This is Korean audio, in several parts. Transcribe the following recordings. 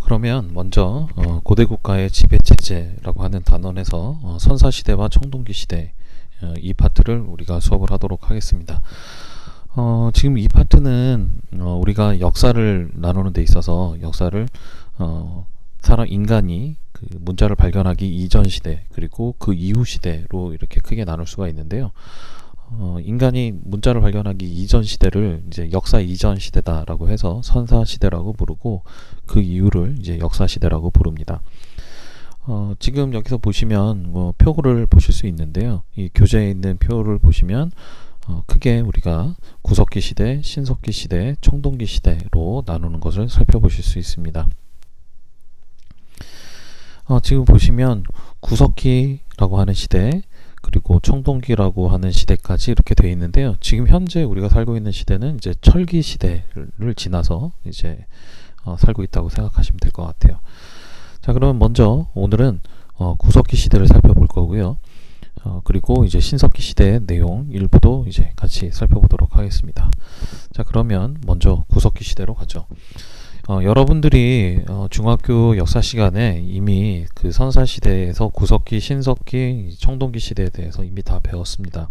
그러면 먼저 고대국가의 지배체제라고 하는 단원에서 선사시대와 청동기시대 이 파트를 우리가 수업을 하도록 하겠습니다. 지금 이 파트는 우리가 역사를 나누는 데 있어서 역사를 인간이 그 문자를 발견하기 이전 시대 그리고 그 이후 시대로 이렇게 크게 나눌 수가 있는데요. 인간이 문자를 발견하기 이전 시대를 이제 역사 이전 시대다라고 해서 선사 시대라고 부르고 그 이후를 이제 역사 시대라고 부릅니다. 지금 여기서 보시면 표를 보실 수 있는데요. 이 교재에 있는 표를 보시면 크게 우리가 구석기 시대, 신석기 시대, 청동기 시대로 나누는 것을 살펴보실 수 있습니다. 지금 보시면 구석기라고 하는 시대 그리고 청동기라고 하는 시대까지 이렇게 되어 있는데요. 지금 현재 우리가 살고 있는 시대는 이제 철기 시대를 지나서 이제 살고 있다고 생각하시면 될 것 같아요. 자, 그러면 먼저 오늘은 구석기 시대를 살펴볼 거고요. 그리고 이제 신석기 시대의 내용 일부도 이제 같이 살펴보도록 하겠습니다. 자, 그러면 먼저 구석기 시대로 가죠. 여러분들이 중학교 역사 시간에 이미 그 선사시대에서 구석기, 신석기, 청동기 시대에 대해서 이미 다 배웠습니다.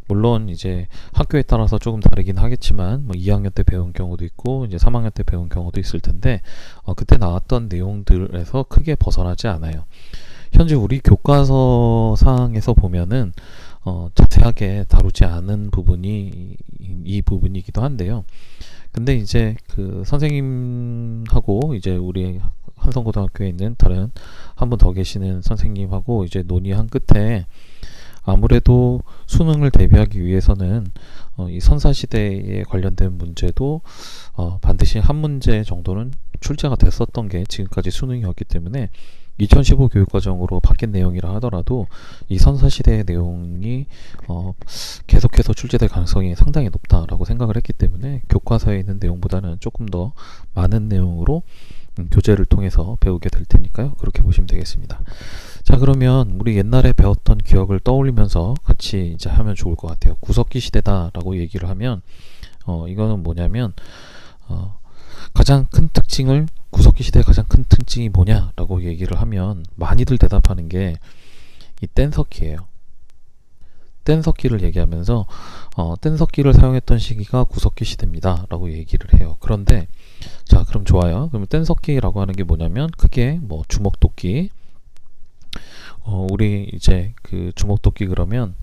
물론 이제 학교에 따라서 조금 다르긴 하겠지만 2학년 때 배운 경우도 있고 이제 3학년 때 배운 경우도 있을 텐데 그때 나왔던 내용들에서 크게 벗어나지 않아요. 현재 우리 교과서상에서 보면은 자세하게 다루지 않은 부분이 이 부분이기도 한데요. 근데 이제 그 선생님하고 이제 우리 한성고등학교에 있는 다른 한 분 더 계시는 선생님하고 이제 논의한 끝에 아무래도 수능을 대비하기 위해서는 이 선사시대에 관련된 문제도 반드시 한 문제 정도는 출제가 됐었던 게 지금까지 수능이었기 때문에 2015 교육과정으로 바뀐 내용이라 하더라도 이 선사시대의 내용이 계속해서 출제될 가능성이 상당히 높다라고 생각을 했기 때문에 교과서에 있는 내용보다는 조금 더 많은 내용으로 교재를 통해서 배우게 될 테니까요. 그렇게 보시면 되겠습니다. 자, 그러면 우리 옛날에 배웠던 기억을 떠올리면서 같이 이제 하면 좋을 것 같아요. 구석기 시대다라고 얘기를 하면 이거는 뭐냐면 가장 큰 특징을 구석기 시대의 가장 큰 특징이 뭐냐라고 얘기를 하면 많이들 대답하는 게 이 뗀석기예요. 뗀석기를 얘기하면서 뗀석기를 사용했던 시기가 구석기 시대입니다 라고 얘기를 해요. 그런데 자, 그럼 좋아요. 그러면 뗀석기라고 하는 게 뭐냐면 크게 뭐 주먹도끼 우리 이제 그 주먹도끼 그러면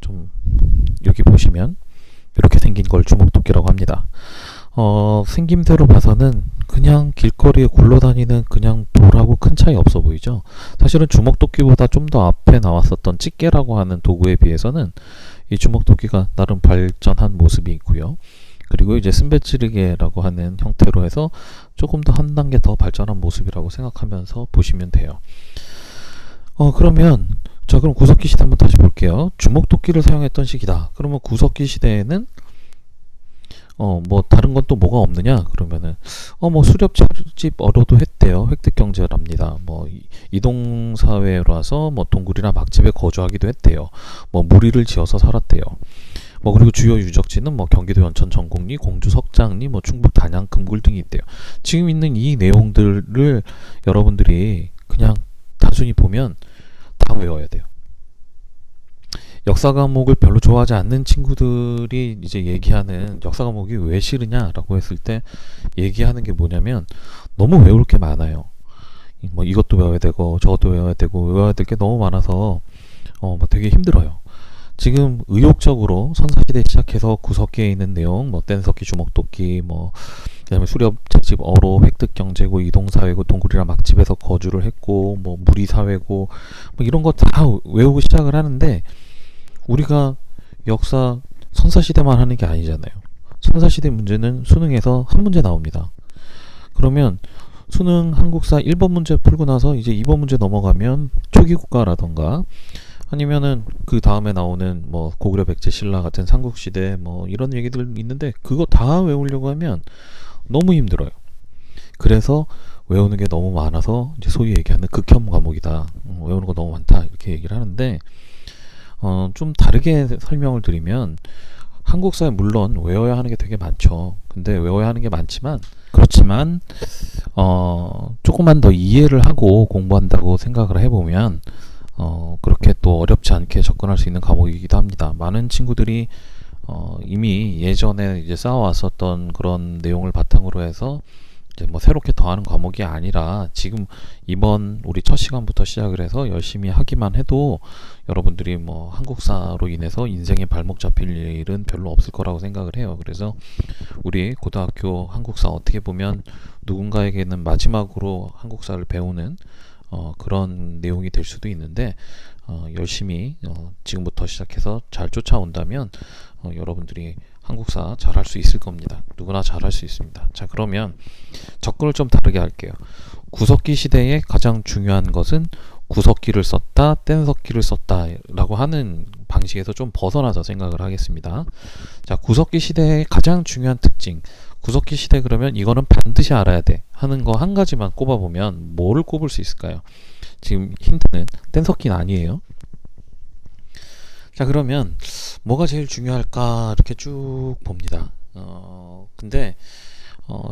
좀 여기 보시면 이렇게 생긴 걸 주먹도끼라고 합니다. 생김새로 봐서는 그냥 길거리에 굴러다니는 그냥 돌하고 큰 차이 없어 보이죠. 사실은 주먹도끼보다 좀 더 앞에 나왔었던 찌개라고 하는 도구에 비해서는 이 주먹도끼가 나름 발전한 모습이 있고요. 그리고 이제 쓴배찌르개라고 하는 형태로 해서 조금 더 한 단계 더 발전한 모습이라고 생각하면서 보시면 돼요. 그러면 자, 그럼 구석기 시대 한번 다시 볼게요. 주먹도끼를 사용했던 시기다. 그러면 구석기 시대에는 뭐 다른 건 또 뭐가 없느냐 그러면은 뭐 수렵집 어로도 했대요. 획득경제랍니다. 뭐 이동사회라서 뭐 동굴이나 막집에 거주하기도 했대요. 뭐 무리를 지어서 살았대요. 뭐 그리고 주요 유적지는 뭐 경기도 연천 전곡리, 공주 석장리, 뭐 충북 단양 금굴 등이 있대요. 지금 있는 이 내용들을 여러분들이 그냥 단순히 보면 다 외워야 돼요. 역사 과목을 별로 좋아하지 않는 친구들이 이제 얘기하는 역사 과목이 왜 싫으냐라고 했을 때 얘기하는 게 뭐냐면 너무 외울 게 많아요. 뭐 이것도 외워야 되고 저것도 외워야 되고 외워야 될 게 너무 많아서 뭐 되게 힘들어요. 지금 의욕적으로 선사시대 시작해서 구석기에 있는 내용 뭐 뗀석기, 주먹도끼 뭐 그다음에 수렵, 채집, 어로, 획득경제고 이동사회고 동굴이나 막집에서 거주를 했고 뭐 무리사회고 뭐 이런 거 다 외우고 시작을 하는데 우리가 역사 선사시대만 하는 게 아니잖아요. 선사시대 문제는 수능에서 한 문제 나옵니다. 그러면 수능 한국사 1번 문제 풀고 나서 이제 2번 문제 넘어가면 초기국가라던가 아니면은 그 다음에 나오는 뭐 고구려 백제 신라 같은 삼국시대 뭐 이런 얘기들 있는데 그거 다 외우려고 하면 너무 힘들어요. 그래서 외우는 게 너무 많아서 이제 소위 얘기하는 극혐 과목이다. 외우는 거 너무 많다 이렇게 얘기를 하는데 좀 다르게 설명을 드리면 한국사에 물론 외워야 하는 게 되게 많죠. 근데 외워야 하는 게 많지만 그렇지만 조금만 더 이해를 하고 공부한다고 생각을 해보면 그렇게 또 어렵지 않게 접근할 수 있는 과목이기도 합니다. 많은 친구들이 이미 예전에 이제 쌓아왔었던 그런 내용을 바탕으로 해서 이제 뭐 새롭게 더하는 과목이 아니라 지금 이번 우리 첫 시간부터 시작을 해서 열심히 하기만 해도 여러분들이 뭐 한국사로 인해서 인생에 발목 잡힐 일은 별로 없을 거라고 생각을 해요. 그래서 우리 고등학교 한국사 어떻게 보면 누군가에게는 마지막으로 한국사를 배우는 그런 내용이 될 수도 있는데 열심히 지금부터 시작해서 잘 쫓아온다면 여러분들이 한국사 잘할 수 있을 겁니다. 누구나 잘할 수 있습니다. 자, 그러면 접근을 좀 다르게 할게요. 구석기 시대에 가장 중요한 것은 구석기를 썼다, 뗀석기를 썼다 라고 하는 방식에서 좀 벗어나서 생각을 하겠습니다. 자, 구석기 시대의 가장 중요한 특징, 구석기 시대 그러면 이거는 반드시 알아야 돼 하는 거 한 가지만 꼽아보면 뭐를 꼽을 수 있을까요? 지금 힌트는 뗀석기는 아니에요. 자, 그러면 뭐가 제일 중요할까 이렇게 쭉 봅니다. 근데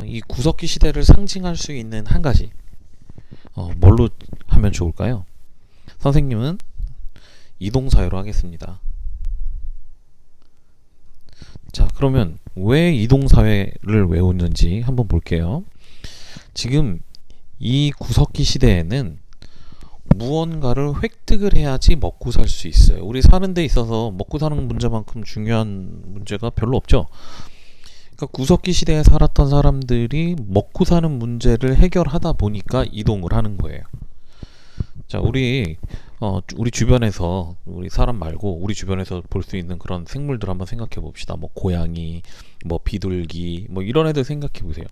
이 구석기 시대를 상징할 수 있는 한 가지 뭘로 하면 좋을까요? 선생님은 이동사회로 하겠습니다. 자, 그러면 왜 이동사회를 외우는지 한번 볼게요. 지금 이 구석기 시대에는 무언가를 획득을 해야지 먹고 살 수 있어요. 우리 사는 데 있어서 먹고 사는 문제만큼 중요한 문제가 별로 없죠. 그러니까 구석기 시대에 살았던 사람들이 먹고 사는 문제를 해결하다 보니까 이동을 하는 거예요. 자, 우리 주변에서 우리 사람 말고 우리 주변에서 볼 수 있는 그런 생물들 한번 생각해 봅시다. 뭐 고양이, 뭐 비둘기, 뭐 이런 애들 생각해 보세요.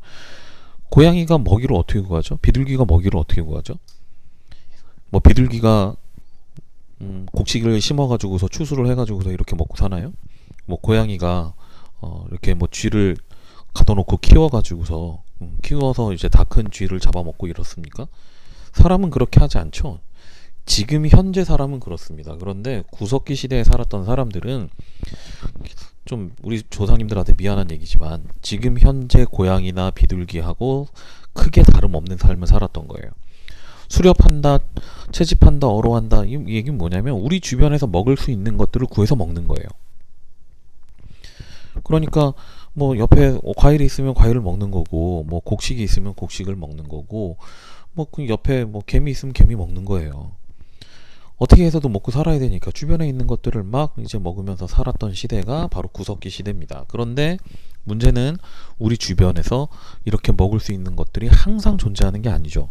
고양이가 먹이를 어떻게 구하죠? 비둘기가 먹이를 어떻게 구하죠? 뭐 비둘기가 곡식을 심어가지고서 추수를 해가지고서 이렇게 먹고 사나요? 뭐 고양이가 이렇게 뭐 쥐를 가둬놓고 키워가지고서 키워서 이제 다 큰 쥐를 잡아먹고 이렇습니까? 사람은 그렇게 하지 않죠. 지금 현재 사람은 그렇습니다. 그런데 구석기 시대에 살았던 사람들은 좀 우리 조상님들한테 미안한 얘기지만 지금 현재 고양이나 비둘기하고 크게 다름없는 삶을 살았던 거예요. 수렵한다, 채집한다, 어로한다. 이 얘기는 뭐냐면 우리 주변에서 먹을 수 있는 것들을 구해서 먹는 거예요. 그러니까 뭐 옆에 과일이 있으면 과일을 먹는 거고, 뭐 곡식이 있으면 곡식을 먹는 거고, 뭐 그 옆에 뭐 개미 있으면 개미 먹는 거예요. 어떻게 해서도 먹고 살아야 되니까 주변에 있는 것들을 막 이제 먹으면서 살았던 시대가 바로 구석기 시대입니다. 그런데 문제는 우리 주변에서 이렇게 먹을 수 있는 것들이 항상 존재하는 게 아니죠.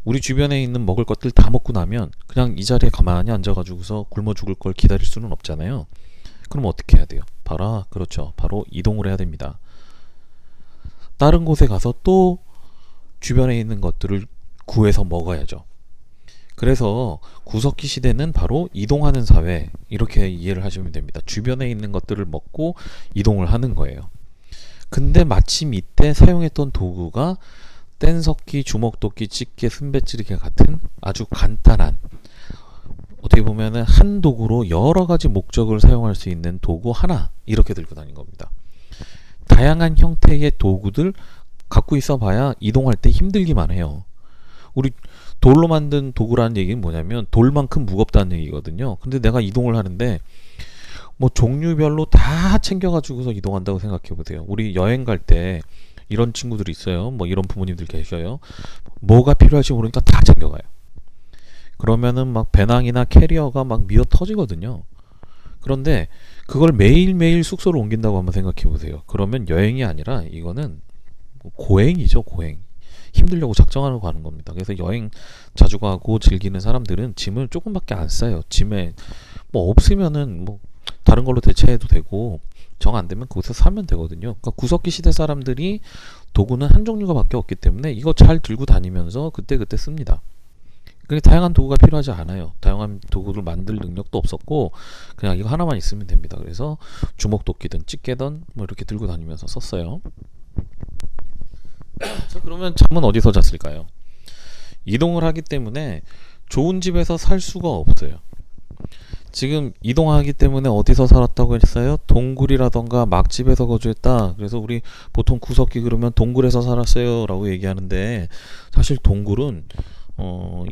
우리 주변에 있는 먹을 것들 다 먹고 나면 그냥 이 자리에 가만히 앉아가지고서 굶어 죽을 걸 기다릴 수는 없잖아요. 그럼 어떻게 해야 돼요? 그렇죠. 바로 이동을 해야 됩니다. 다른 곳에 가서 또 주변에 있는 것들을 구해서 먹어야죠. 그래서 구석기 시대는 바로 이동하는 사회, 이렇게 이해를 하시면 됩니다. 주변에 있는 것들을 먹고 이동을 하는 거예요. 근데 마침 이때 사용했던 도구가 뗀석기, 주먹도끼, 집게, 순배찌개 같은 아주 간단한, 어떻게 보면은 한 도구로 여러 가지 목적을 사용할 수 있는 도구 하나, 이렇게 들고 다닌 겁니다. 다양한 형태의 도구들 갖고 있어 봐야 이동할 때 힘들기만 해요. 우리 돌로 만든 도구라는 얘기는 뭐냐면 돌만큼 무겁다는 얘기거든요. 근데 내가 이동을 하는데 뭐 종류별로 다 챙겨가지고서 이동한다고 생각해 보세요. 우리 여행 갈 때 이런 친구들이 있어요. 뭐 이런 부모님들 계셔요. 뭐가 필요할지 모르니까 다 챙겨가요. 그러면은 막 배낭이나 캐리어가 막 미어 터지거든요. 그런데 그걸 매일매일 숙소를 옮긴다고 한번 생각해 보세요. 그러면 여행이 아니라 이거는 고행이죠, 고행. 힘들려고 작정하고 가는 겁니다. 그래서 여행 자주 가고 즐기는 사람들은 짐을 조금밖에 안 싸요. 짐에 뭐 없으면은 뭐 다른 걸로 대체해도 되고 정 안 되면 거기서 사면 되거든요. 그러니까 구석기 시대 사람들이 도구는 한 종류가 밖에 없기 때문에 이거 잘 들고 다니면서 그때그때 씁니다. 그러니까 다양한 도구가 필요하지 않아요. 다양한 도구를 만들 능력도 없었고 그냥 이거 하나만 있으면 됩니다. 그래서 주먹도끼든 집게든 뭐 이렇게 들고 다니면서 썼어요. 자, 그러면 잠은 어디서 잤을까요? 이동을 하기 때문에 좋은 집에서 살 수가 없어요. 지금 이동하기 때문에 어디서 살았다고 했어요? 동굴이라던가 막집에서 거주했다. 그래서 우리 보통 구석기 그러면 동굴에서 살았어요 라고 얘기하는데, 사실 동굴은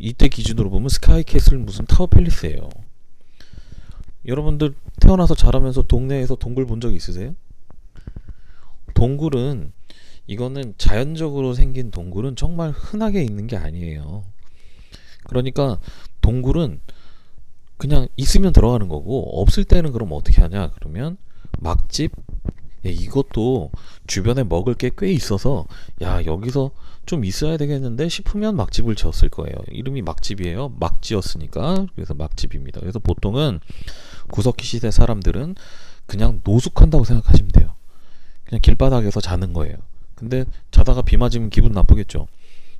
이때 기준으로 보면 스카이캐슬 무슨 타워팰리스예요. 여러분들 태어나서 자라면서 동네에서 동굴 본 적 있으세요? 동굴은, 이거는 자연적으로 생긴 동굴은 정말 흔하게 있는 게 아니에요. 그러니까 동굴은 그냥 있으면 들어가는 거고, 없을 때는 그럼 어떻게 하냐 그러면 막집. 이것도 주변에 먹을 게 꽤 있어서, 야 여기서 좀 있어야 되겠는데 싶으면 막집을 지었을 거예요. 이름이 막집이에요. 막 지었으니까. 그래서 막집입니다. 그래서 보통은 구석기 시대 사람들은 그냥 노숙한다고 생각하시면 돼요. 그냥 길바닥에서 자는 거예요. 근데 자다가 비 맞으면 기분 나쁘겠죠.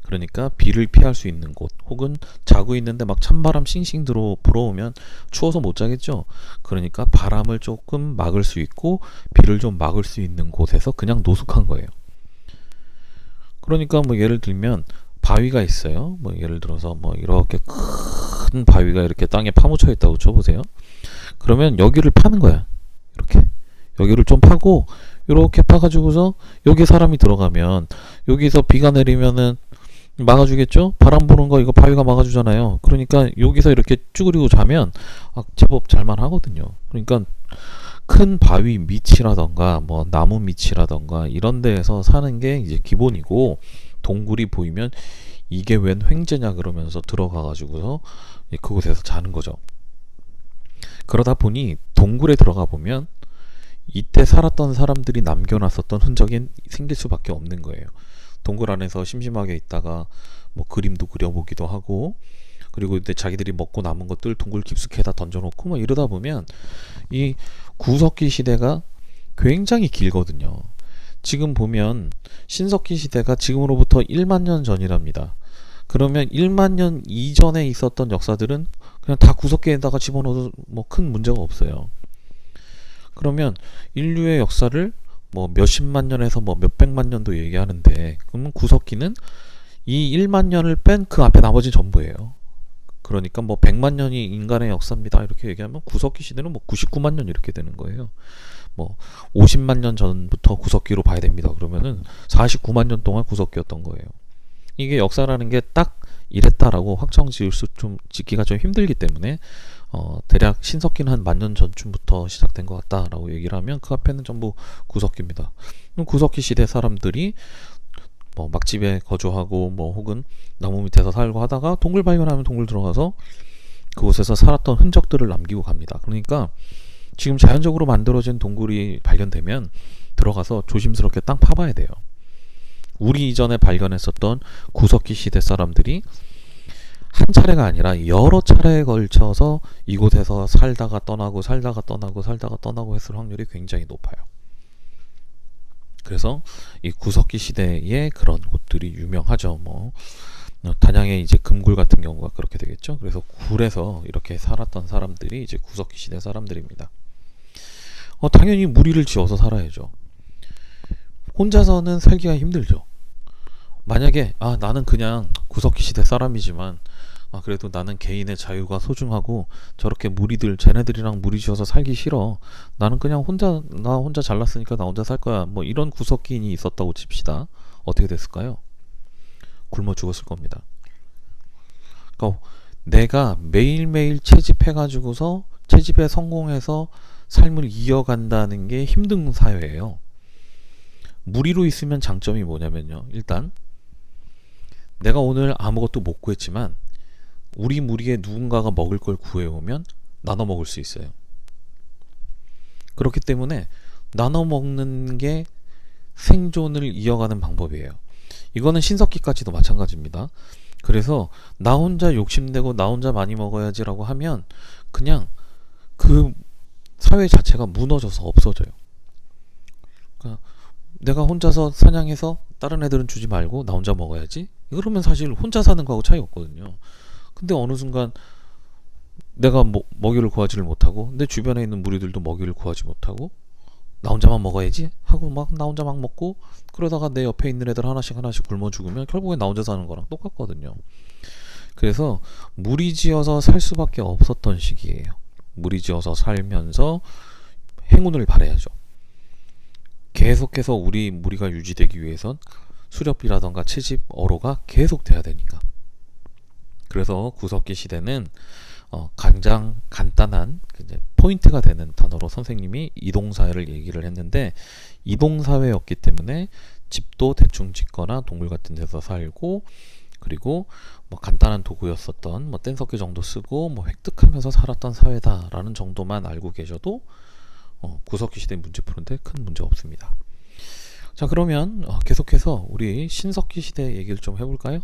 그러니까 비를 피할 수 있는 곳, 혹은 자고 있는데 막 찬바람 싱싱 불어오면 추워서 못 자겠죠. 그러니까 바람을 조금 막을 수 있고 비를 좀 막을 수 있는 곳에서 그냥 노숙한 거예요. 그러니까 뭐 예를 들면 바위가 있어요. 뭐 예를 들어서 뭐 이렇게 큰 바위가 이렇게 땅에 파묻혀 있다고 쳐보세요. 그러면 여기를 파는 거야. 이렇게 여기를 좀 파고, 이렇게 파가지고서 여기 사람이 들어가면 여기서 비가 내리면은 막아주겠죠? 바람 부는 거 이거 바위가 막아주잖아요. 그러니까 여기서 이렇게 쭈그리고 자면 제법 잘만 하거든요. 그러니까 큰 바위 밑이라던가 뭐 나무 밑이라던가 이런 데에서 사는 게 이제 기본이고, 동굴이 보이면 이게 웬 횡재냐 그러면서 들어가 가지고서 그곳에서 자는 거죠. 그러다 보니 동굴에 들어가 보면 이때 살았던 사람들이 남겨놨었던 흔적이 생길 수밖에 없는 거예요. 동굴 안에서 심심하게 있다가 뭐 그림도 그려보기도 하고, 그리고 이제 자기들이 먹고 남은 것들 동굴 깊숙이에다 던져놓고 뭐 이러다 보면 이 구석기 시대가 굉장히 길거든요. 지금 보면 신석기 시대가 지금으로부터 1만 년 전이랍니다. 그러면 1만 년 이전에 있었던 역사들은 그냥 다 구석기에다가 집어넣어도 뭐 큰 문제가 없어요. 그러면 인류의 역사를 뭐 몇십만 년에서 뭐 몇백만 년도 얘기하는데, 그러면 구석기는 이 1만 년을 뺀 그 앞에 나머지 전부예요. 그러니까 뭐 100만 년이 인간의 역사입니다 이렇게 얘기하면 구석기 시대는 뭐 99만 년 이렇게 되는 거예요. 뭐 50만 년 전부터 구석기로 봐야 됩니다 그러면은 49만 년 동안 구석기였던 거예요. 이게 역사라는 게 딱 이랬다라고 확정 짓기가 좀 힘들기 때문에 대략 신석기는 한 10,000년 전쯤부터 시작된 것 같다라고 얘기를 하면 그 앞에는 전부 구석기입니다. 구석기 시대 사람들이 뭐 막집에 거주하고 뭐 혹은 나무 밑에서 살고 하다가 동굴 발견하면 동굴 들어가서 그곳에서 살았던 흔적들을 남기고 갑니다. 그러니까 지금 자연적으로 만들어진 동굴이 발견되면 들어가서 조심스럽게 땅 파봐야 돼요. 우리 이전에 발견했었던 구석기 시대 사람들이 한 차례가 아니라 여러 차례에 걸쳐서 이곳에서 살다가 떠나고 살다가 떠나고 살다가 떠나고 했을 확률이 굉장히 높아요. 그래서 이 구석기 시대의 그런 곳들이 유명하죠. 뭐 단양의 이제 금굴 같은 경우가 그렇게 되겠죠. 그래서 굴에서 이렇게 살았던 사람들이 이제 구석기 시대 사람들입니다. 당연히 무리를 지어서 살아야죠. 혼자서는 살기가 힘들죠. 만약에 나는 그냥 구석기 시대 사람이지만 그래도 나는 개인의 자유가 소중하고 저렇게 무리들 쟤네들이랑 무리 지어서 살기 싫어. 나는 그냥 나 혼자 잘났으니까 나 혼자 살 거야. 뭐 이런 구석기인이 있었다고 칩시다. 어떻게 됐을까요? 굶어 죽었을 겁니다. 그러니까 내가 매일매일 채집해가지고서 채집에 성공해서 삶을 이어간다는 게 힘든 사회예요. 무리로 있으면 장점이 뭐냐면요. 일단 내가 오늘 아무것도 못 구했지만 우리 무리에 누군가가 먹을 걸 구해오면 나눠 먹을 수 있어요. 그렇기 때문에 나눠 먹는 게 생존을 이어가는 방법이에요. 이거는 신석기까지도 마찬가지입니다. 그래서 나 혼자 욕심내고 나 혼자 많이 먹어야지라고 하면 그냥 그 사회 자체가 무너져서 없어져요. 그러니까 내가 혼자서 사냥해서 다른 애들은 주지 말고 나 혼자 먹어야지. 그러면 사실 혼자 사는 거하고 차이 없거든요. 근데 어느 순간 내가 먹이를 구하지를 못하고 내 주변에 있는 무리들도 먹이를 구하지 못하고 나 혼자만 먹어야지 하고 막 나 혼자 막 먹고, 그러다가 내 옆에 있는 애들 하나씩 굶어 죽으면 결국엔 나 혼자 사는 거랑 똑같거든요. 그래서 무리지어서 살 수밖에 없었던 시기예요. 무리지어서 살면서 행운을 바라야죠. 계속해서 우리 무리가 유지되기 위해선 수렵이라던가 채집, 어로가 계속 돼야 되니까. 그래서 구석기 시대는 가장 간단한 이제 포인트가 되는 단어로 선생님이 이동사회를 얘기를 했는데, 이동사회였기 때문에 집도 대충 짓거나 동굴 같은 데서 살고, 그리고 뭐 간단한 도구였었던 뭐 뗀석기 정도 쓰고 뭐 획득하면서 살았던 사회다라는 정도만 알고 계셔도 구석기 시대 문제 푸는데 큰 문제 없습니다. 자, 그러면 계속해서 우리 신석기 시대 얘기를 좀 해볼까요?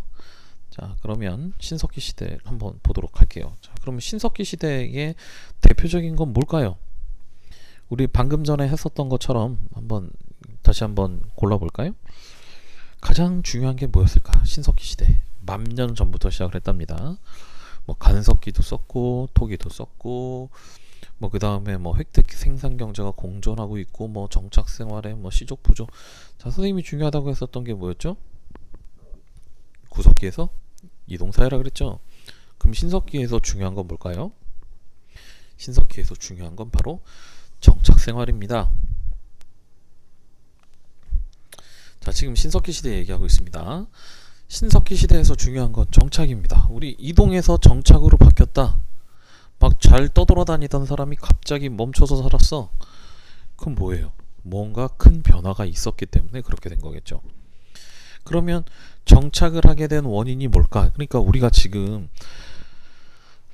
자, 그러면 신석기 시대 한번 보도록 할게요. 자, 그러면 신석기 시대의 대표적인 건 뭘까요? 우리 방금 전에 했었던 것처럼 다시 한번 골라볼까요? 가장 중요한 게 뭐였을까? 신석기 시대 만 년 전부터 시작을 했답니다. 뭐 간석기도 썼고 토기도 썼고 뭐 그 다음에 뭐 획득 생산 경제가 공존하고 있고 뭐 정착 생활에 뭐 시족 부족. 자, 선생님이 중요하다고 했었던 게 뭐였죠? 구석기에서 이동사회라 그랬죠. 그럼 신석기에서 중요한 건 뭘까요? 신석기에서 중요한 건 바로 정착 생활입니다. 자, 지금 신석기 시대 얘기하고 있습니다. 신석기 시대에서 중요한 건 정착입니다. 우리 이동에서 정착으로 바뀌었다. 막 잘 떠돌아다니던 사람이 갑자기 멈춰서 살았어. 그럼 뭐예요? 뭔가 큰 변화가 있었기 때문에 그렇게 된 거겠죠. 그러면 정착을 하게 된 원인이 뭘까? 그러니까 우리가 지금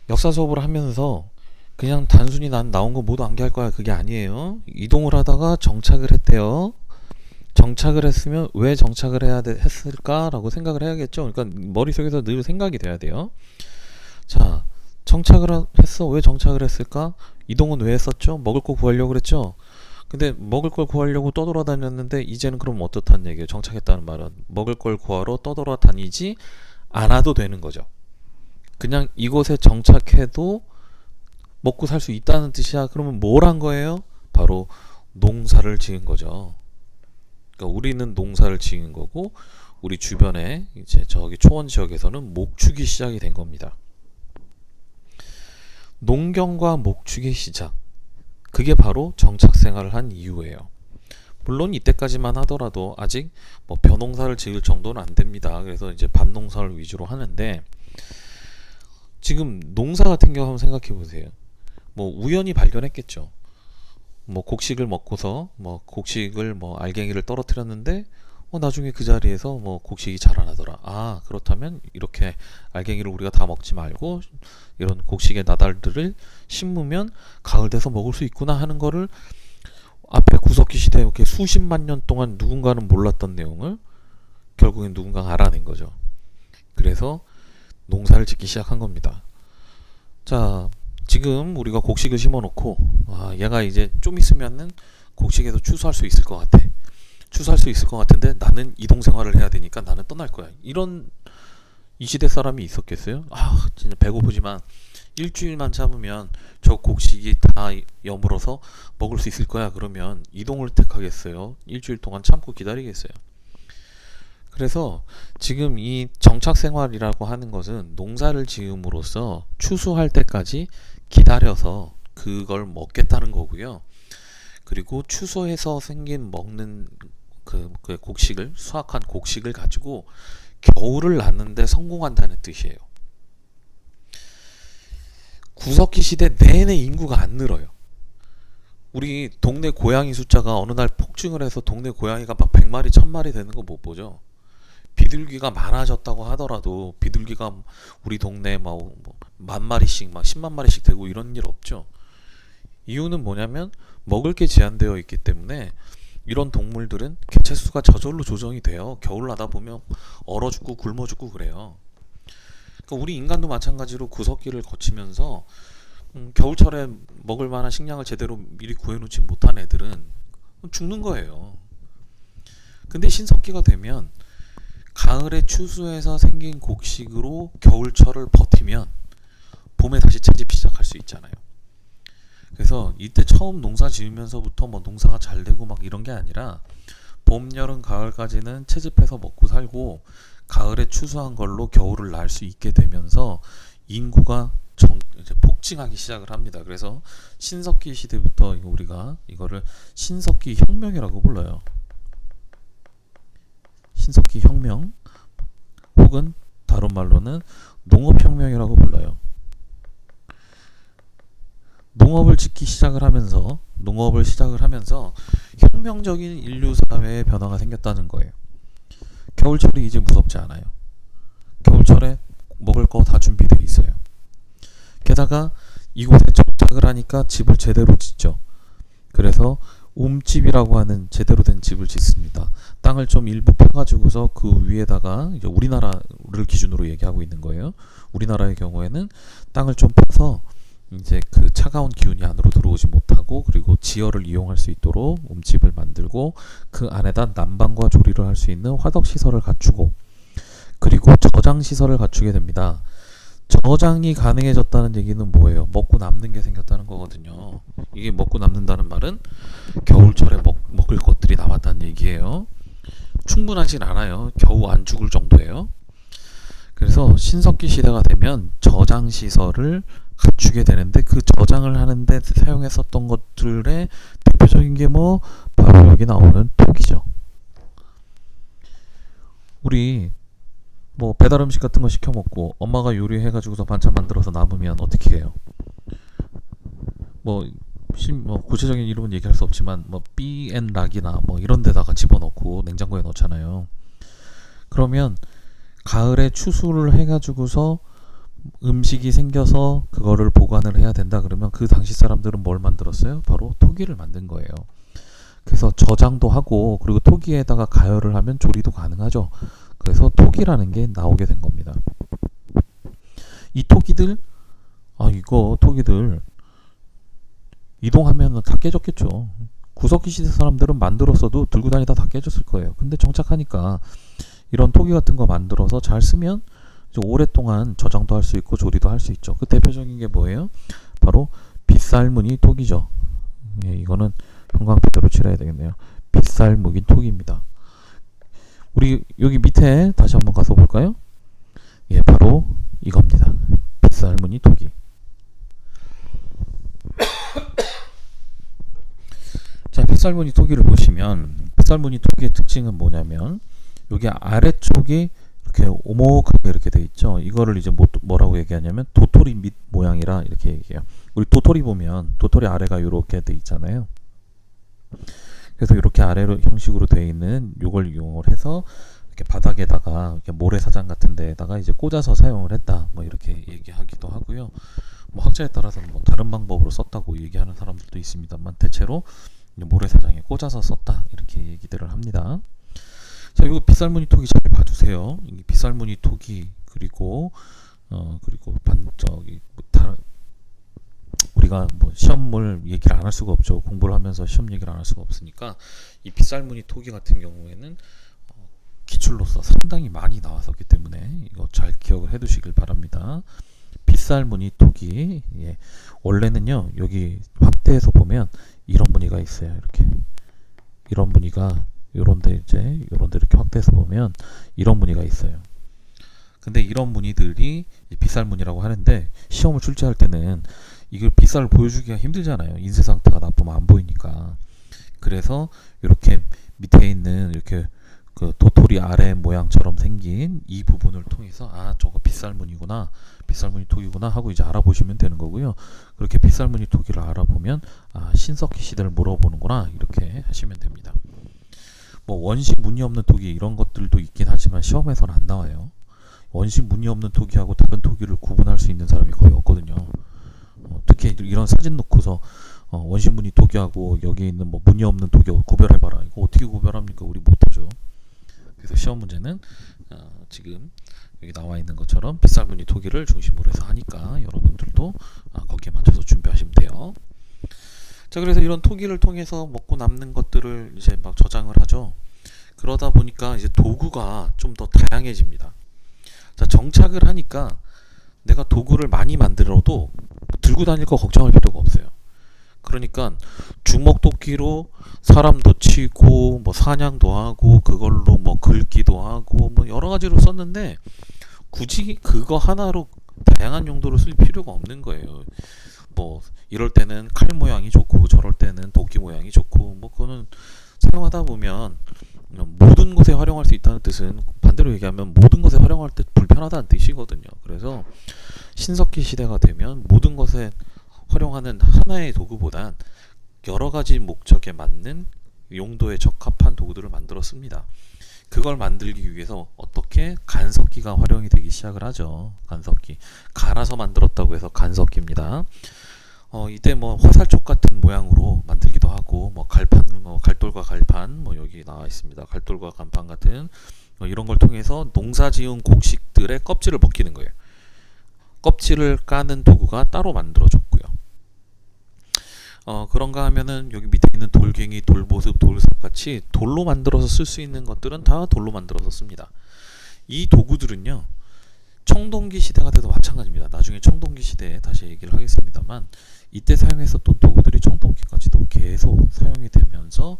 역사 수업을 하면서 그냥 단순히 난 나온 거 모두 암기할 거야, 그게 아니에요. 이동을 하다가 정착을 했대요. 정착을 했으면 왜 정착을 했을까라고 생각을 해야겠죠. 그러니까 머릿속에서 늘 생각이 돼야 돼요. 자, 정착을 했어. 왜 정착을 했을까? 이동은 왜 했었죠? 먹을 거 구하려고 그랬죠. 근데 먹을 걸 구하려고 떠돌아다녔는데 이제는 그럼 어떻다는 얘기예요? 정착했다는 말은 먹을 걸 구하러 떠돌아다니지 않아도 되는 거죠. 그냥 이곳에 정착해도 먹고 살 수 있다는 뜻이야. 그러면 뭘 한 거예요? 바로 농사를 지은 거죠. 그러니까 우리는 농사를 지은 거고, 우리 주변에 이제 저기 초원 지역에서는 목축이 시작이 된 겁니다. 농경과 목축의 시작, 그게 바로 정착 생활을 한 이유예요. 물론 이때까지만 하더라도 아직 뭐 벼농사를 지을 정도는 안 됩니다. 그래서 이제 밭농사를 위주로 하는데, 지금 농사 같은 경우 한번 생각해 보세요. 뭐 우연히 발견했겠죠. 뭐 곡식을 먹고서 뭐 곡식을 뭐 알갱이를 떨어뜨렸는데 나중에 그 자리에서 뭐 곡식이 자라나더라. 아, 그렇다면 이렇게 알갱이를 우리가 다 먹지 말고 이런 곡식의 나달들을 심으면 가을 돼서 먹을 수 있구나 하는 거를 앞에 구석기 시대 이렇게 수십만 년 동안 누군가는 몰랐던 내용을 결국엔 누군가가 알아낸 거죠. 그래서 농사를 짓기 시작한 겁니다. 자, 지금 우리가 곡식을 심어놓고 얘가 이제 좀 있으면은 곡식에서 추수할 수 있을 것 같아. 추수할 수 있을 것 같은데 나는 이동 생활을 해야 되니까 나는 떠날 거야. 이런 이 시대 사람이 있었겠어요? 진짜 배고프지만 일주일만 참으면 저 곡식이 다 여물어서 먹을 수 있을 거야. 그러면 이동을 택하겠어요? 일주일 동안 참고 기다리겠어요? 그래서 지금 이 정착 생활이라고 하는 것은 농사를 지음으로써 추수할 때까지 기다려서 그걸 먹겠다는 거고요. 그리고 추수해서 생긴 먹는 그 곡식을, 수확한 곡식을 가지고 겨울을 나는데 성공한다는 뜻이에요. 구석기 시대 내내 인구가 안 늘어요. 우리 동네 고양이 숫자가 어느 날 폭증을 해서 동네 고양이가 막 100마리, 1000마리 되는 거 못 보죠. 비둘기가 많아졌다고 하더라도 비둘기가 우리 동네에 막 10,000마리씩 막 100,000마리씩 되고 이런 일 없죠. 이유는 뭐냐면 먹을 게 제한되어 있기 때문에 이런 동물들은 개체수가 저절로 조정이 돼요. 겨울 나다 보면 얼어 죽고 굶어 죽고 그래요. 그러니까 우리 인간도 마찬가지로 구석기를 거치면서 겨울철에 먹을 만한 식량을 제대로 미리 구해놓지 못한 애들은 죽는 거예요. 근데 신석기가 되면 가을에 추수해서 생긴 곡식으로 겨울철을 버티면 봄에 다시 채집 시작할 수 있잖아요. 그래서 이때 처음 농사 지으면서부터 뭐 농사가 잘 되고 막 이런 게 아니라 봄, 여름, 가을까지는 채집해서 먹고 살고 가을에 추수한 걸로 겨울을 날 수 있게 되면서 인구가 이제 폭증하기 시작을 합니다. 그래서 신석기 시대부터 우리가 이거를 신석기 혁명이라고 불러요. 신석기 혁명 혹은 다른 말로는 농업혁명이라고 불러요. 농업을 짓기 시작을 하면서 혁명적인 인류 사회의 변화가 생겼다는 거예요. 겨울철이 이제 무섭지 않아요. 겨울철에 먹을 거 다 준비되어 있어요. 게다가 이곳에 정착을 하니까 집을 제대로 짓죠. 그래서 옴집이라고 하는 제대로 된 집을 짓습니다. 땅을 좀 일부 파가지고서 그 위에다가 이제 우리나라를 기준으로 얘기하고 있는 거예요. 우리나라의 경우에는 땅을 좀 파서 이제 그 차가운 기운이 안으로 들어오지 못하고 그리고 지열을 이용할 수 있도록 옴집을 만들고 그 안에다 난방과 조리를 할 수 있는 화덕 시설을 갖추고 그리고 저장 시설을 갖추게 됩니다. 저장이 가능해졌다는 얘기는 뭐예요? 먹고 남는 게 생겼다는 거거든요. 이게 먹고 남는다는 말은 겨울철에 먹을 것들이 남았다는 얘기예요. 충분하진 않아요. 겨우 안 죽을 정도예요. 그래서 신석기 시대가 되면 저장 시설을 갖추게 되는데 그 저장을 하는데 사용했었던 것들의 대표적인 게 바로 여기 나오는 톡이죠. 우리 배달 음식 같은 거 시켜 먹고 엄마가 요리해가지고서 반찬 만들어서 남으면 어떻게 해요? 구체적인 이름은 얘기할 수 없지만 삐앤락이나 이런 데다가 집어넣고 냉장고에 넣잖아요. 그러면 가을에 추수를 해가지고서 음식이 생겨서 그거를 보관을 해야 된다 그러면 그 당시 사람들은 뭘 만들었어요? 바로 토기를 만든 거예요. 그래서 저장도 하고 그리고 토기에다가 가열을 하면 조리도 가능하죠. 그래서 토기라는 게 나오게 된 겁니다. 이 토기들 이동하면 다 깨졌겠죠. 구석기 시대 사람들은 만들었어도 들고 다니다 다 깨졌을 거예요. 근데 정착하니까 이런 토기 같은 거 만들어서 잘 쓰면 오랫동안 저장도 할 수 있고 조리도 할 수 있죠. 그 대표적인 게 뭐예요? 바로 빗살무늬 토기죠. 예, 이거는 형광펜으로 칠해야 되겠네요. 빗살무늬 토기입니다. 우리 여기 밑에 다시 한번 가서 볼까요? 예, 바로 이겁니다. 빗살무늬 토기. 자, 빗살무늬 토기를 보시면 빗살무늬 토기의 특징은 뭐냐면 여기 아래쪽이 이렇게 오목하게 이렇게 돼 있죠. 이거를 이제 뭐라고 얘기하냐면 도토리 밑 모양이라 이렇게 얘기해요. 우리 도토리 보면 도토리 아래가 이렇게 돼 있잖아요. 그래서 이렇게 아래로 형식으로 돼 있는 요걸 이용을 해서 이렇게 바닥에다가 이렇게 모래사장 같은 데에다가 이제 꽂아서 사용을 했다. 이렇게 얘기하기도 하고요. 학자에 따라서는 다른 방법으로 썼다고 얘기하는 사람들도 있습니다만 대체로 모래사장에 꽂아서 썼다 이렇게 얘기들을 합니다. 자, 이거 빗살무늬 토기 잘 봐주세요. 이 빗살무늬 토기 그리고 우리가 시험을 얘기를 안 할 수가 없죠. 공부를 하면서 시험 얘기를 안 할 수가 없으니까 이 빗살무늬 토기 같은 경우에는 기출로서 상당히 많이 나왔었기 때문에 이거 잘 기억을 해두시길 바랍니다. 빗살무늬 토기, 예. 원래는요 여기 확대해서 보면 이런 무늬가 있어요. 이렇게 이런 무늬가 요런데 이렇게 확대해서 보면 이런 무늬가 있어요. 근데 이런 무늬들이 빗살무늬라고 하는데 시험을 출제할 때는 이걸 빗살을 보여주기가 힘들잖아요. 인쇄 상태가 나쁘면 안 보이니까. 그래서 이렇게 밑에 있는 이렇게 그 도토리 아래 모양처럼 생긴 이 부분을 통해서 저거 빗살무늬구나, 빗살무늬 토기구나 하고 이제 알아보시면 되는 거고요. 그렇게 빗살무늬 토기를 알아보면 신석기 시대를 물어보는구나 이렇게 하시면 됩니다. 원시 무늬 없는 토기 이런 것들도 있긴 하지만 시험에서는 안 나와요. 원시 무늬 없는 토기하고 다른 토기를 구분할 수 있는 사람이 거의 없거든요. 특히 이런 사진 놓고서 원시 무늬 토기하고 여기 있는 무늬 없는 토기하고 구별해봐라. 이거 어떻게 구별합니까? 우리 못하죠. 그래서 시험 문제는 지금 여기 나와 있는 것처럼 빗살무늬 토기를 중심으로 해서 하니까 여러분들도 거기에 맞춰서 준비하시면 돼요. 자, 그래서 이런 토기를 통해서 먹고 남는 것들을 이제 막 저장을 하죠. 그러다 보니까 이제 도구가 좀 더 다양해집니다. 자, 정착을 하니까 내가 도구를 많이 만들어도 들고 다닐 거 걱정할 필요가 없어요. 그러니까 주먹도끼로 사람도 치고 사냥도 하고 그걸로 긁기도 하고 여러 가지로 썼는데 굳이 그거 하나로 다양한 용도로 쓸 필요가 없는 거예요. 뭐 이럴 때는 칼 모양이 좋고 저럴 때는 도끼 모양이 좋고 뭐 그거는 사용하다 보면 모든 곳에 활용할 수 있다는 뜻은 반대로 얘기하면 모든 것에 활용할 때 불편하다는 뜻이거든요. 그래서 신석기 시대가 되면 모든 것에 활용하는 하나의 도구보단 여러 가지 목적에 맞는 용도에 적합한 도구들을 만들었습니다. 그걸 만들기 위해서 어떻게 간석기가 활용이 되기 시작을 하죠. 간석기. 갈아서 만들었다고 해서 간석기입니다. 이때 뭐 화살촉 같은 모양으로 만들기도 하고 뭐 갈판, 뭐 갈돌과 갈판, 뭐 여기 나와 있습니다. 갈돌과 간판 같은 이런 걸 통해서 농사지은 곡식들의 껍질을 벗기는 거예요. 껍질을 까는 도구가 따로 만들어졌고요. 그런가 하면은 여기 밑에 있는 돌갱이, 돌보습, 돌삽 같이 돌로 만들어서 쓸 수 있는 것들은 다 돌로 만들어서 씁니다. 이 도구들은요, 청동기 시대가 돼도 마찬가지입니다. 나중에 청동기 시대에 다시 얘기를 하겠습니다만, 이때 사용했었던 도구들이 청동기까지도 계속 사용이 되면서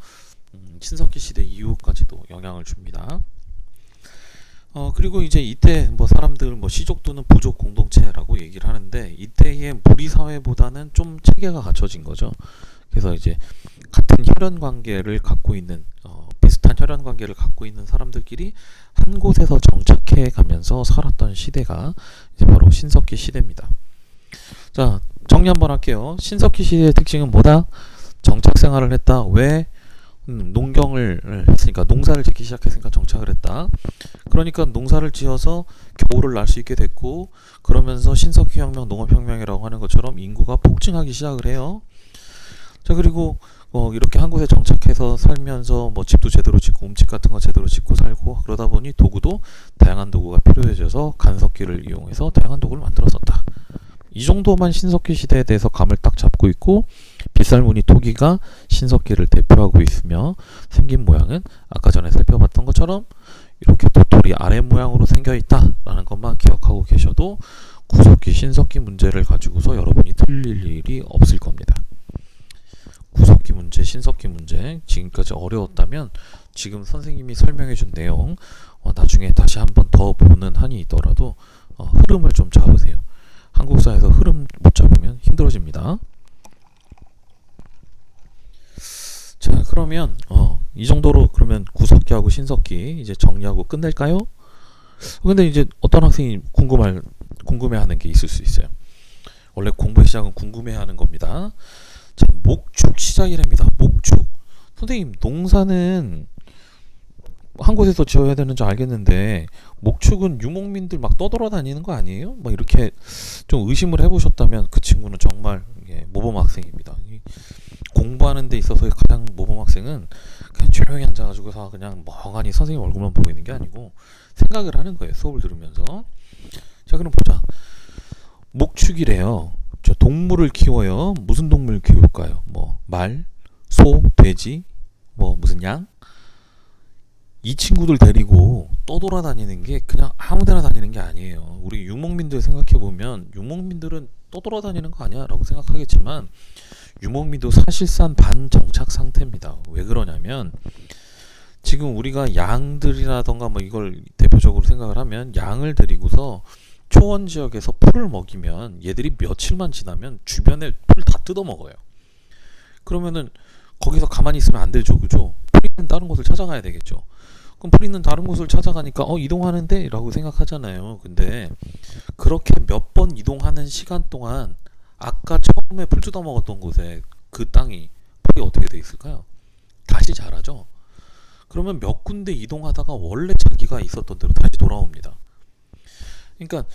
신석기 시대 이후까지도 영향을 줍니다. 그리고 이제 이때 뭐 사람들 뭐 시족도는 부족 공동체라고 얘기를 하는데, 이때의 무리 사회보다는 좀 체계가 갖춰진 거죠. 그래서 이제 같은 혈연 관계를 갖고 있는 비슷한 혈연 관계를 갖고 있는 사람들끼리 한 곳에서 정착해 가면서 살았던 시대가 이제 바로 신석기 시대입니다. 자, 정리 한번 할게요. 신석기 시대의 특징은 뭐다? 정착 생활을 했다. 왜? 농경을 했으니까, 농사를 짓기 시작했으니까 정착을 했다. 그러니까 농사를 지어서 겨울을 날 수 있게 됐고, 그러면서 신석기 혁명, 농업혁명이라고 하는 것처럼 인구가 폭증하기 시작을 해요. 자, 그리고 이렇게 한 곳에 정착해서 살면서 뭐 집도 제대로 짓고 음식 같은 거 제대로 짓고 살고, 그러다 보니 도구도 다양한 도구가 필요해져서 간석기를 이용해서 다양한 도구를 만들었었다. 이 정도만 신석기 시대에 대해서 감을 딱 잡고 있고, 빗살무늬 토기가 신석기를 대표하고 있으며 생긴 모양은 아까 전에 살펴봤던 것처럼 이렇게 도토리 아래 모양으로 생겨 있다라는 것만 기억하고 계셔도 구석기, 신석기 문제를 가지고서 여러분이 틀릴 일이 없을 겁니다. 구석기 문제, 신석기 문제 지금까지 어려웠다면 지금 선생님이 설명해준 내용 나중에 다시 한번 더 보는 한이 있더라도 흐름을 좀 잡으세요. 한국사에서 흐름 못 잡으면 힘들어집니다. 자, 그러면 이 정도로 그러면 구석기하고 신석기 이제 정리하고 끝낼까요? 근데 이제 어떤 학생이 궁금해하는 게 있을 수 있어요. 원래 공부의 시작은 궁금해하는 겁니다. 자, 목축 시작이랍니다. 목축. 선생님, 농사는 한 곳에서 지어야 되는 줄 알겠는데 목축은 유목민들 막 떠돌아다니는 거 아니에요? 막 이렇게 좀 의심을 해보셨다면 그 친구는 정말 모범 학생입니다. 공부하는 데 있어서 가장 모범 학생은 그냥 조용히 앉아가지고서 그냥 멍하니 선생님 얼굴만 보고 있는 게 아니고 생각을 하는 거예요. 수업을 들으면서. 자, 그럼 보자. 목축이래요. 저 동물을 키워요. 무슨 동물 키울까요? 뭐 말, 소, 돼지, 뭐 무슨 양? 이 친구들 데리고 떠돌아다니는 게 그냥 아무데나 다니는 게 아니에요. 우리 유목민들 생각해보면 유목민들은 떠돌아다니는 거 아니야 라고 생각하겠지만 유목민도 사실상 반정착 상태입니다. 왜 그러냐면 지금 우리가 양들이라던가 뭐 이걸 대표적으로 생각을 하면 양을 데리고서 초원 지역에서 풀을 먹이면 얘들이 며칠만 지나면 주변에 풀 다 뜯어먹어요. 그러면은 거기서 가만히 있으면 안 되죠. 그죠? 풀 있는 다른 곳을 찾아가야 되겠죠. 그럼 풀 있는 다른 곳을 찾아가니까 이동하는데? 라고 생각하잖아요. 근데 그렇게 몇 번 이동하는 시간 동안 아까 처음에 풀 뜯어먹었던 곳에 그 땅이 풀이 어떻게 돼 있을까요? 다시 자라죠. 그러면 몇 군데 이동하다가 원래 자기가 있었던 데로 다시 돌아옵니다. 그러니까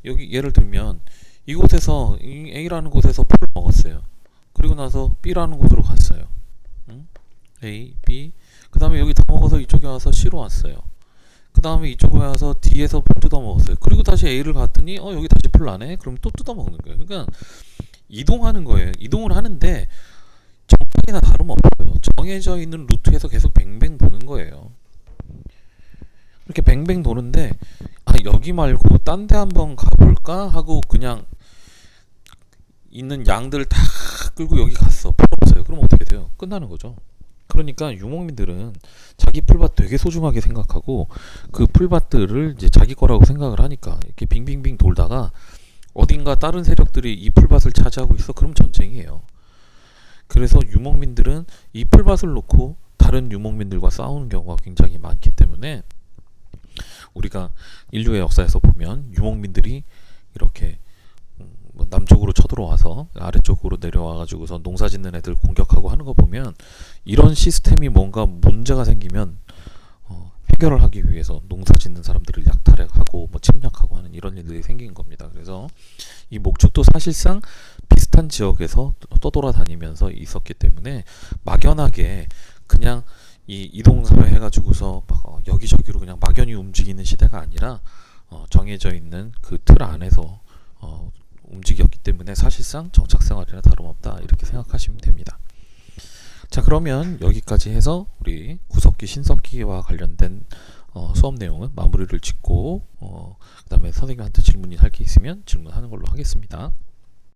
여기 예를 들면 이곳에서 A라는 곳에서 풀을 먹었어요. 그리고 나서 B라는 곳으로 갔어요. A, B. 그 다음에 여기 다 먹어서 이쪽에 와서 C로 왔어요. 그 다음에 이쪽에 와서 D에서 풀 뜯어 먹었어요. 그리고 다시 A를 갔더니 여기 다시 풀 나네. 그럼 또 뜯어 먹는 거예요. 그러니까 이동하는 거예요. 이동을 하는데 정착이나 다름없어요. 정해져 있는 루트에서 계속 뱅뱅 도는 거예요. 이렇게 뱅뱅 도는데 여기 말고 딴 데 한번 가볼까 하고 그냥 있는 양들을 다 끌고 여기 갔어. 풀 없어요. 그럼 어떻게 돼요? 끝나는 거죠. 그러니까 유목민들은 자기 풀밭 되게 소중하게 생각하고 그 풀밭들을 이제 자기 거라고 생각을 하니까 이렇게 빙빙빙 돌다가 어딘가 다른 세력들이 이 풀밭을 차지하고 있어. 그럼 전쟁이에요. 그래서 유목민들은 이 풀밭을 놓고 다른 유목민들과 싸우는 경우가 굉장히 많기 때문에 우리가 인류의 역사에서 보면 유목민들이 이렇게 뭐 남쪽으로 쳐들어와서 아래쪽으로 내려와가지고서 농사 짓는 애들 공격하고 하는 거 보면 이런 시스템이 뭔가 문제가 생기면 해결을 하기 위해서 농사 짓는 사람들을 약탈하고 뭐 침략하고 하는 이런 일들이 생긴 겁니다. 그래서 이 목축도 사실상 비슷한 지역에서 떠돌아다니면서 있었기 때문에 막연하게 그냥 이 이동사회 해가지고서 막 여기저기로 그냥 막연히 움직이는 시대가 아니라 정해져 있는 그 틀 안에서 움직였기 때문에 사실상 정착생활이나 다름없다 이렇게 생각하시면 됩니다. 자, 그러면 여기까지 해서 우리 구석기 신석기와 관련된 수업 내용은 마무리를 짓고 그 다음에 선생님한테 질문이 할 게 있으면 질문하는 걸로 하겠습니다.